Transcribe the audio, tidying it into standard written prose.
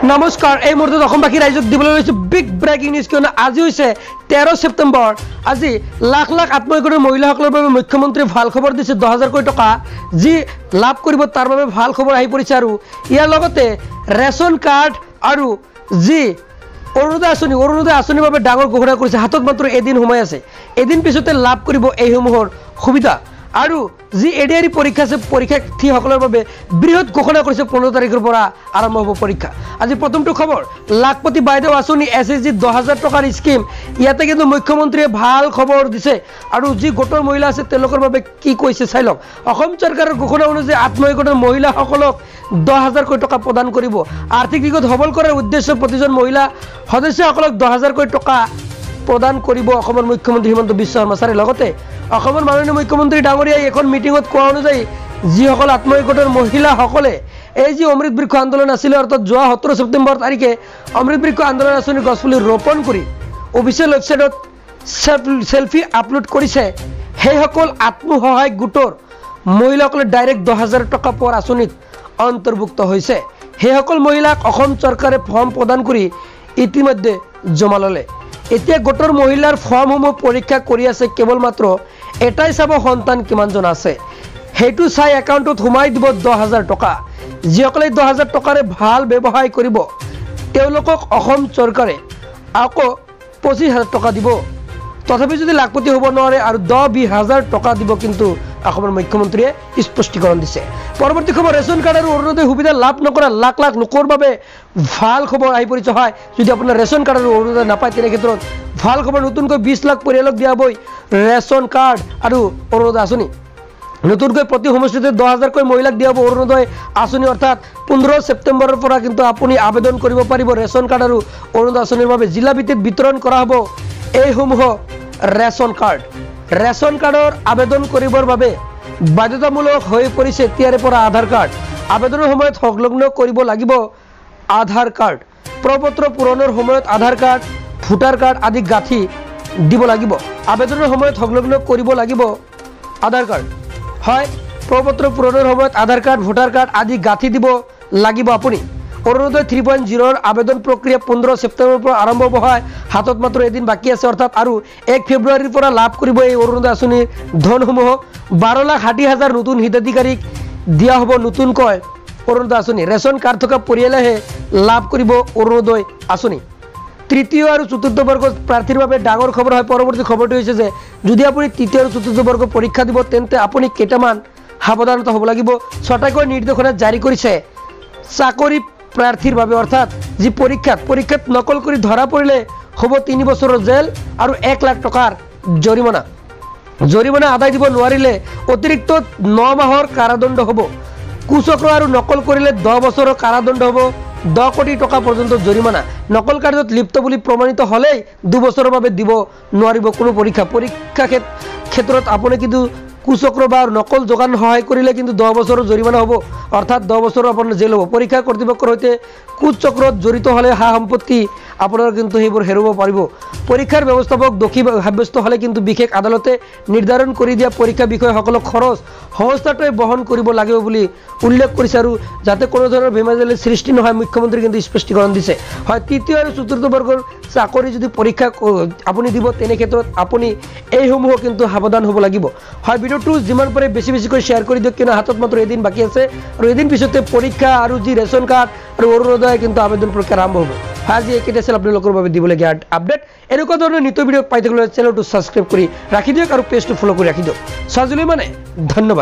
নমস্কাৰ এই মুহূৰ্তত অসমবাসী ৰাইজক দিবলৈ লৈছো বিগ ব্ৰেকিং নিউজ কিয়নো আজি হৈছে 13 ছেপ্টেম্বৰ আজি লাখ লাখ আত্মনিৰ্ভৰ মহিলাসকলৰ বাবে মুখ্যমন্ত্ৰী ভাল খবৰ দিছে 10,000 কোটি টকা যি লাভ কৰিব তাৰ বাবে ভাল খবৰ আহি পৰিছে আৰু ইয়াৰ লগতে ৰেচন কাৰ্ড আৰু যি অৰুণোদয় আঁচনিৰ বাবে ডাঙৰ ঘোষণা কৰিছে হাতত মাত্ৰ এদিন সময় আছে এদিন পিছতে লাভ কৰিব এইসমূহৰ সুবিধা আৰু যি এডিআৰি পৰীক্ষা আছে পৰীক্ষাৰ্থীসকলৰ বাবে বৃহৎ ঘোষণা কৰিছে 15 তাৰিখৰ পৰা আৰম্ভ হ'ব পৰীক্ষা আজি প্ৰথমটো খবৰ লাখপতি বাইদেউ আঁচনি এছএসজি 10,000 টকাৰ স্কিম ইয়াতে কিন্তু মুখ্যমন্ত্ৰীয়ে ভাল খবৰ দিছে আৰু যি গোটৰ মহিলা আছে তেওঁলোকৰ বাবে কি কৈছে চাই লওক অসম চৰকাৰৰ ঘোষণা অনুযায়ী আত্মনিৰ্ভৰ মহিলাসকলক 10,000 কোটি টকা প্ৰদান কৰিব আৰ্থিক দিশত সবল কৰাৰ উদ্দেশ্য প্ৰতিজন মহিলা সদস্যসকলক 10,000 কোটি টকা প্ৰদান কৰিব অসমৰ মুখ্যমন্ত্ৰী হিমন্ত বিশ্ব শৰ্মা ছাৰে লগতে অসমৰ মাননীয় মুখ্যমন্ত্ৰী ডাঙৰীয়াই এখন মিটিঙত কোৱা অনুযায়ী যিসকল আত্মনিৰ্ভৰ মহিলাসকলে এই যি অমৃত বৃক্ষ আন্দোলন আছিল অৰ্থাৎ যোৱা 17 ছেপ্টেম্বৰ তাৰিখে অমৃত বৃক্ষ আন্দোলন আঁচনিৰ গছপুলি ৰোপণ কৰি অফিচিয়েল ৱেবছাইটত সেলফি আপলোড কৰিছে সেইসকল আত্মসহায়ক গোটৰ মহিলাসকলে ডাইৰেক্ট 10,000 টকা পোৱাৰ আঁচনিত অন্তৰ্ভুক্ত হৈছে সেইসকল মহিলাক অসম চৰকাৰে ফৰ্ম প্ৰদান কৰি ইতিমধ্যে জমা ল'লে এতিয়া গোটৰ মহিলাৰ ফৰ্মসমূহ পৰীক্ষা কৰি আছে কেৱল মাত্ৰ এটাই চাব সন্তান কিমানজন আছে হেতু চাই একাউণ্টত সোমাই দিব 10,000 টকা যিসকলে 10,000 টকাৰে ভাল ব্যৱসায় কৰিব তেওঁলোকক অসম চৰকাৰে আকৌ 25,000 টকা দিব তথাপি যদি লাখপতি হ'ব নোৱাৰে আৰু 10-20,000 টকা দিব কিন্তু অসমৰ মুখ্যমন্ত্ৰীয়ে স্পষ্টীকৰণ দিছে পৰৱৰ্তী খবৰ ৰেচন কাৰ্ড আৰু অৰুণোদয় সুবিধা লাভ নকৰা লাখ লাখ লোকৰ বাবে ভাল খবৰ আহি পৰিছে হয় যদি আপোনাৰ ৰেচন কাৰ্ড আৰু অৰুণোদয় নাপায় তেনে ক্ষেত্ৰত ভাল খবৰ নতুনকৈ 20 লাখ পৰিয়ালক দিয়া হ'ব ৰেচন কাৰ্ড আৰু অৰুণোদয় আঁচনি নতুনকৈ প্ৰতি সমষ্টিতে 10,000 কৈ মহিলাক দিয়া হ'ব অৰুণোদয় আঁচনি অৰ্থাৎ 15 ছেপ্টেম্বৰৰ পৰা কিন্তু আপুনি আবেদন কৰিব পাৰিব ৰেচন কাৰ্ড আৰু অৰুণোদয় আঁচনিৰ বাবে জিলা ভিত্তিত বিতৰণ কৰা হ'ব এইসমূহ ৰেচন কাৰ্ডৰ আবেদন কৰিবৰ বাবে বাধ্যতামূলক হৈ পৰিছে এতিয়াৰে পৰা আধাৰ কাৰ্ড আবেদনৰ সময়ত সংলগ্ন কৰিব লাগিব আধাৰ কাৰ্ড প্ৰপত্ৰ পূৰণৰ সময়ত আধাৰ কাৰ্ড ভোটাৰ কাৰ্ড আদি গাঁঠি দিব লাগিব আবেদনৰ সময়ত সংলগ্ন কৰিব লাগিব আধাৰ কাৰ্ড হয় প্ৰপত্ৰ পূৰণৰ সময়ত আধাৰ কাৰ্ড ভোটাৰ কাৰ্ড আদি গাঁঠি দিব লাগিব আপুনি অৰুণোদয় 3.0 আবেদন প্ৰক্ৰিয়া 15 ছেপ্টেম্বৰৰ পৰা আৰম্ভ হ'ব হয় হাতত মাত্ৰ এদিন বাকী আছে অৰ্থাৎ আৰু 1 ফেব্ৰুৱাৰীৰ পৰা লাভ কৰিব এই অৰুণোদয় আঁচনিৰ ধনসমূহ 12,60,000 নতুন হিতাধিকাৰীক দিয়া হ'ব নতুনকৈ অৰুণোদয় আঁচনি ৰেচন কাৰ্ড থকা পৰিয়ালেহে লাভ কৰিব অৰুণোদয় আঁচনি তৃতীয় আৰু চতুৰ্থ বৰ্গৰ প্ৰাৰ্থীৰ বাবে ডাঙৰ খবৰ হয় পৰৱৰ্তী খবৰটো হৈছে যে যদি আপুনি তৃতীয় আৰু চতুৰ্থ বৰ্গ পৰীক্ষা দিব তেন্তে আপুনি কেইটামান সাৱধানতা হ'ব লাগিব ছটাকৈ নিৰ্দেশনা জাৰি কৰিছে চাকৰি প্ৰাৰ্থীৰ বাবে অৰ্থাৎ যি পৰীক্ষাত নকল কৰি ধৰা পৰিলে হ'ব 3 বছৰৰ জেল আৰু 1 লাখ টকাৰ জৰিমনা আদায় দিব নোৱাৰিলে অতিৰিক্ত 9 মাহৰ কাৰাদণ্ড হ'ব কুচক্ৰ আৰু নকল কৰিলে 10 বছৰৰ কাৰাদণ্ড হ'ব 10 কোটি টকা পৰ্যন্ত জৰিমনা নকল কাৰ্যত লিপ্ত বুলি প্ৰমাণিত হ'লেই 2 বছৰৰ বাবে দিব নোৱাৰিব কোনো পৰীক্ষা ক্ষেত্ৰত আপুনি কিন্তু কুচক্ৰ বা নকল যোগান সহায় কৰিলে কিন্তু 10 বছৰৰ জৰিমনা হ'ব অৰ্থাৎ 10 বছৰৰ আপোনাৰ জেল হ'ব পৰীক্ষা কৰ্তৃপক্ষৰ সৈতে কুচক্ৰত জড়িত হ'লে হা সম্পত্তি আপোনাৰ কিন্তু সেইবোৰ হেৰুৱাব পাৰিব পৰীক্ষাৰ ব্যৱস্থাপক দোষী সাব্যস্ত হ'লে কিন্তু বিশেষ আদালতে নিৰ্ধাৰণ কৰি দিয়া পৰীক্ষা বিষয়সকলক খৰচ সংস্থাটোৱে বহন কৰিব লাগিব বুলি উল্লেখ কৰিছে আৰু যাতে কোনো ধৰণৰ বেমাজলৰ সৃষ্টি নহয় মুখ্যমন্ত্ৰী কিন্তু স্পষ্টীকৰণ দিছে হয় তৃতীয় আৰু চতুৰ্থ বৰ্গৰ চাকৰি যদি পৰীক্ষা আপুনি দিব তেনে ক্ষেত্ৰত আপুনি এইসমূহ কিন্তু সাৱধান হ'ব লাগিব হয় ভিডিঅ'টো যিমান পাৰে বেছিকৈ শ্বেয়াৰ কৰি দিয়ক কিয়নো হাতত মাত্ৰ এদিন বাকী আছে আৰু এদিন পিছতে পৰীক্ষা আৰু যি ৰেচন কাৰ্ড আৰু অৰুণোদয় কিন্তু আবেদন প্ৰক্ৰিয়া আৰম্ভ হ'ব আজি এইকেইটা আছিল আপোনালোকৰ বাবে দিবলগীয়া আপডেট এনেকুৱা ধৰণৰ নিত্য ভিডিঅ' পাই থাকিবলৈ চেনেলটো ছাবস্ক্ৰাইব কৰি ৰাখি দিয়ক আৰু পেজটো ফ'ল' কৰি ৰাখি দিয়ক চাজুলি মানে ধন্যবাদ।